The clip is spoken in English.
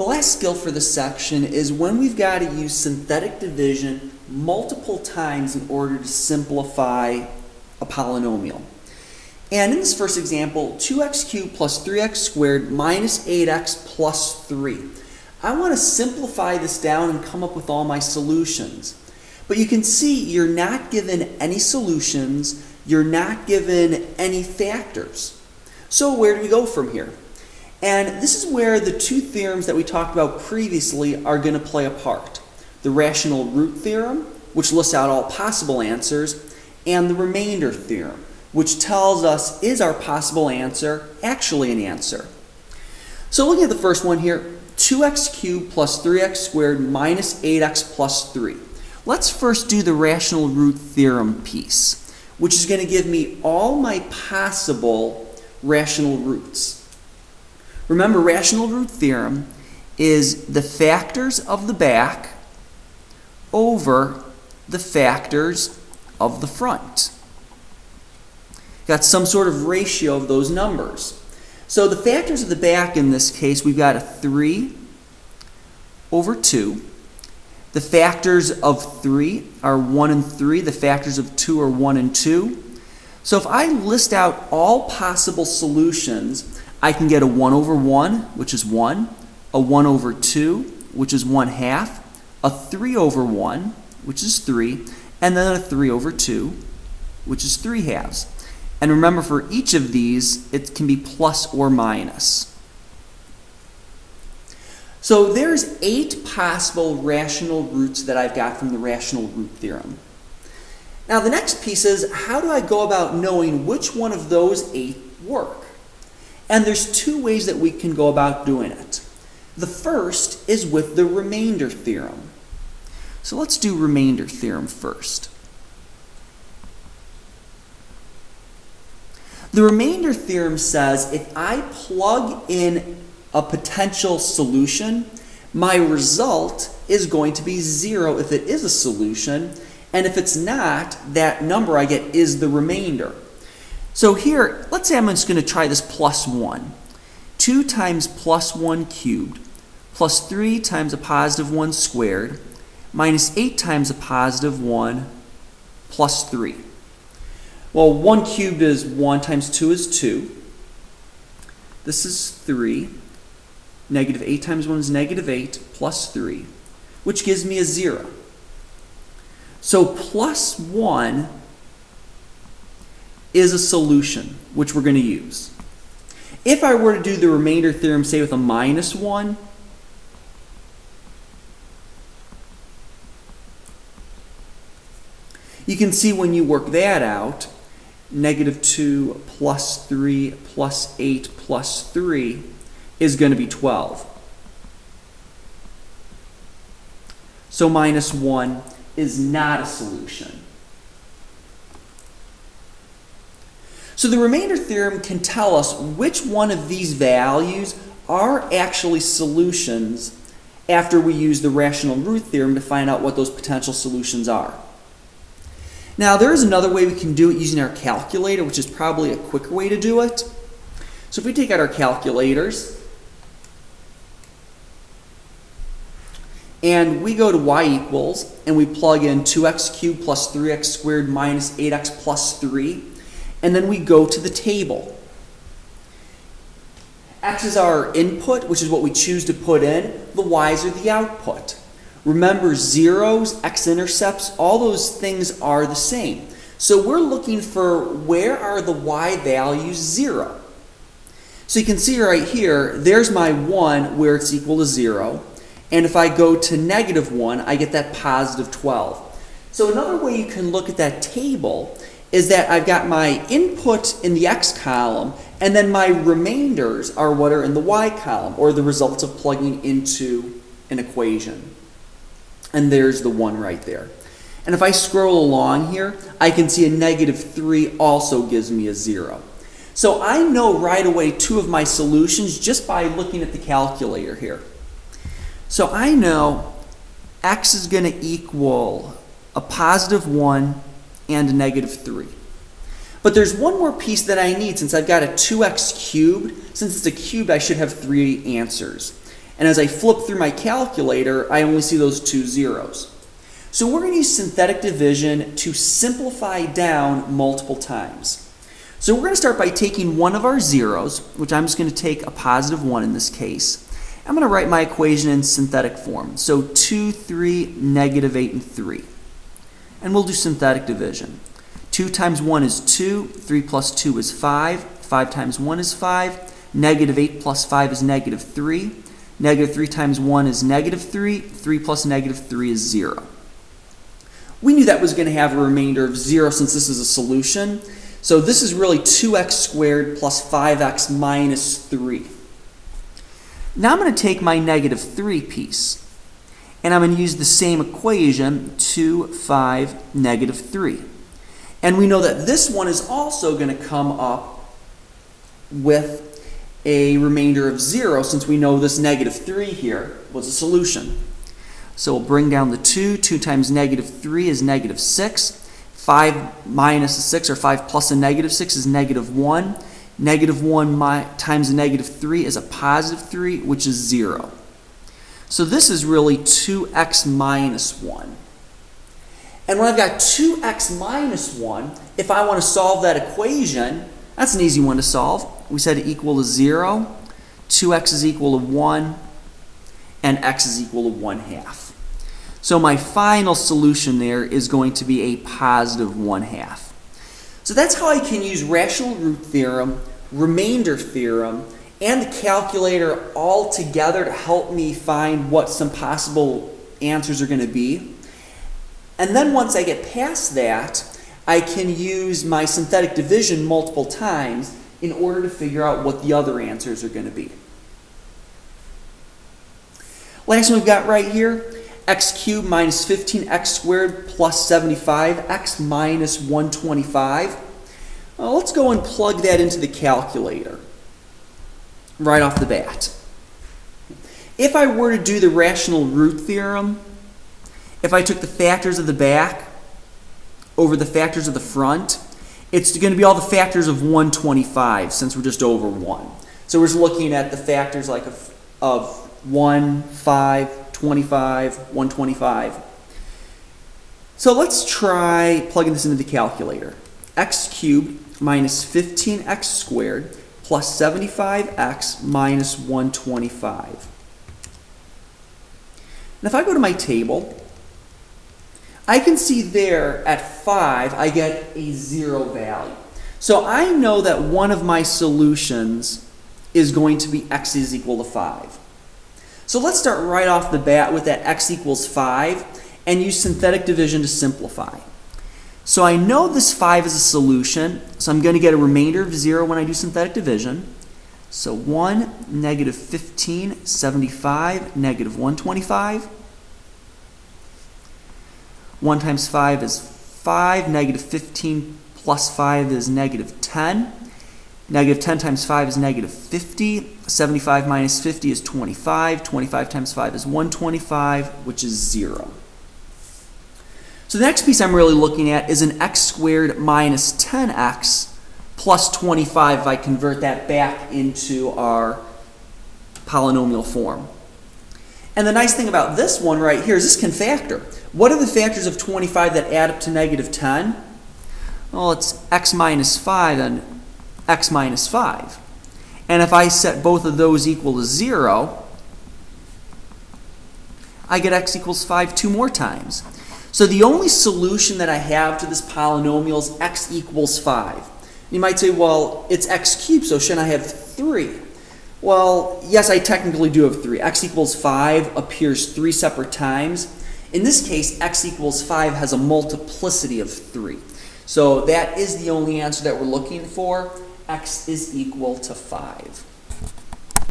The last skill for this section is when we've got to use synthetic division multiple times in order to simplify a polynomial. And in this first example, 2x cubed plus 3x squared minus 8x plus 3. I want to simplify this down and come up with all my solutions. But you can see you're not given any solutions, you're not given any factors. So where do we go from here? And this is where the two theorems that we talked about previously are going to play a part. The rational root theorem, which lists out all possible answers, and the remainder theorem, which tells us, is our possible answer actually an answer? So looking at the first one here, 2x cubed plus 3x squared minus 8x plus 3. Let's first do the rational root theorem piece, which is going to give me all my possible rational roots. Remember, rational root theorem is the factors of the back over the factors of the front. Got some sort of ratio of those numbers. So the factors of the back in this case, we've got a 3 over 2. The factors of 3 are 1 and 3. The factors of 2 are 1 and 2. So if I list out all possible solutions, I can get a 1 over 1, which is 1, a 1 over 2, which is 1/2, a 3 over 1, which is 3, and then a 3 over 2, which is 3/2. And remember, for each of these, it can be plus or minus. So there's 8 possible rational roots that I've got from the rational root theorem. Now the next piece is, how do I go about knowing which one of those 8 work? And there's 2 ways that we can go about doing it. The first is with the remainder theorem. So let's do remainder theorem first. The remainder theorem says if I plug in a potential solution, my result is going to be 0 if it is a solution, and if it's not, that number I get is the remainder. So here, let's say I'm just going to try this plus 1. 2 times plus 1 cubed plus 3 times a positive 1 squared minus 8 times a positive 1 plus 3. Well, 1 cubed is 1 times 2 is 2. This is 3. Negative 8 times 1 is negative 8 plus 3, which gives me a 0. So plus 1 is a solution, which we're going to use. If I were to do the remainder theorem, say with a minus 1, you can see when you work that out, negative 2 plus 3 plus 8 plus 3 is going to be 12. So minus 1 is not a solution. So the remainder theorem can tell us which one of these values are actually solutions after we use the rational root theorem to find out what those potential solutions are. Now there is another way we can do it using our calculator, which is probably a quicker way to do it. So if we take out our calculators and we go to y equals and we plug in 2x cubed plus 3x squared minus 8x plus 3, and then we go to the table. X is our input, which is what we choose to put in. The y's are the output. Remember, zeros, x-intercepts, all those things are the same. So we're looking for where are the y values 0. So you can see right here, there's my 1 where it's equal to 0. And if I go to negative 1, I get that positive 12. So another way you can look at that table is that I've got my input in the x column, and then my remainders are what are in the y column, or the results of plugging into an equation. And there's the 1 right there. And if I scroll along here, I can see a negative 3 also gives me a 0. So I know right away 2 of my solutions just by looking at the calculator here. So I know x is going to equal a positive 1 and a negative 3. But there's one more piece that I need since I've got a 2x cubed. Since it's a cubed, I should have 3 answers. And as I flip through my calculator, I only see those 2 zeros. So we're going to use synthetic division to simplify down multiple times. So we're going to start by taking one of our zeros, which I'm just going to take a positive 1 in this case. I'm going to write my equation in synthetic form. So 2, 3, negative 8, and 3. And we'll do synthetic division. 2 times 1 is 2, 3 plus 2 is 5, 5 times 1 is 5, negative 8 plus 5 is negative 3, negative 3 times 1 is negative 3, 3 plus negative 3 is 0. We knew that was going to have a remainder of 0 since this is a solution. So this is really 2x squared plus 5x minus 3. Now I'm going to take my negative 3 piece, and I'm going to use the same equation, 2, 5, negative 3. And we know that this one is also going to come up with a remainder of 0 since we know this negative 3 here was a solution. So we'll bring down the 2. 2 times negative 3 is negative 6. 5 minus a 6, or 5 plus a negative 6, is negative 1. Negative 1 times a negative 3 is a positive 3, which is 0. So this is really 2x minus 1. And when I've got 2x minus 1, if I want to solve that equation, that's an easy one to solve. We said equal to 0, 2x is equal to 1, and x is equal to 1/2. So my final solution there is going to be a positive 1/2. So that's how I can use rational root theorem, remainder theorem, and the calculator all together to help me find what some possible answers are going to be. And then once I get past that, I can use my synthetic division multiple times in order to figure out what the other answers are going to be. Last one we've got right here, x cubed minus 15x squared plus 75x minus 125. Well, let's go and plug that into the calculator right off the bat. If I were to do the rational root theorem, if I took the factors of the back over the factors of the front, it's going to be all the factors of 125 since we're just over 1. So we're just looking at the factors like of 1, 5, 25, 125. So let's try plugging this into the calculator. X cubed minus 15x squared plus 75x minus 125. And if I go to my table, I can see there at 5 I get a 0 value. So I know that one of my solutions is going to be x is equal to 5. So let's start right off the bat with that x equals 5 and use synthetic division to simplify. So I know this 5 is a solution, so I'm going to get a remainder of 0 when I do synthetic division. So 1, negative 15, 75, negative 125. 1 times 5 is 5, negative 15 plus 5 is negative 10. Negative 10 times 5 is negative 50. 75 minus 50 is 25. 25 times 5 is 125, which is 0. So the next piece I'm really looking at is an x squared minus 10x plus 25 if I convert that back into our polynomial form. And the nice thing about this one right here is this can factor. What are the factors of 25 that add up to negative 10? Well, it's x minus 5 and x minus 5. And if I set both of those equal to 0, I get x equals 5 2 more times. So the only solution that I have to this polynomial is x equals 5. You might say, well, it's x cubed, so shouldn't I have 3? Well, yes, I technically do have 3. X equals 5 appears 3 separate times. In this case, x equals 5 has a multiplicity of 3. So that is the only answer that we're looking for. X is equal to 5.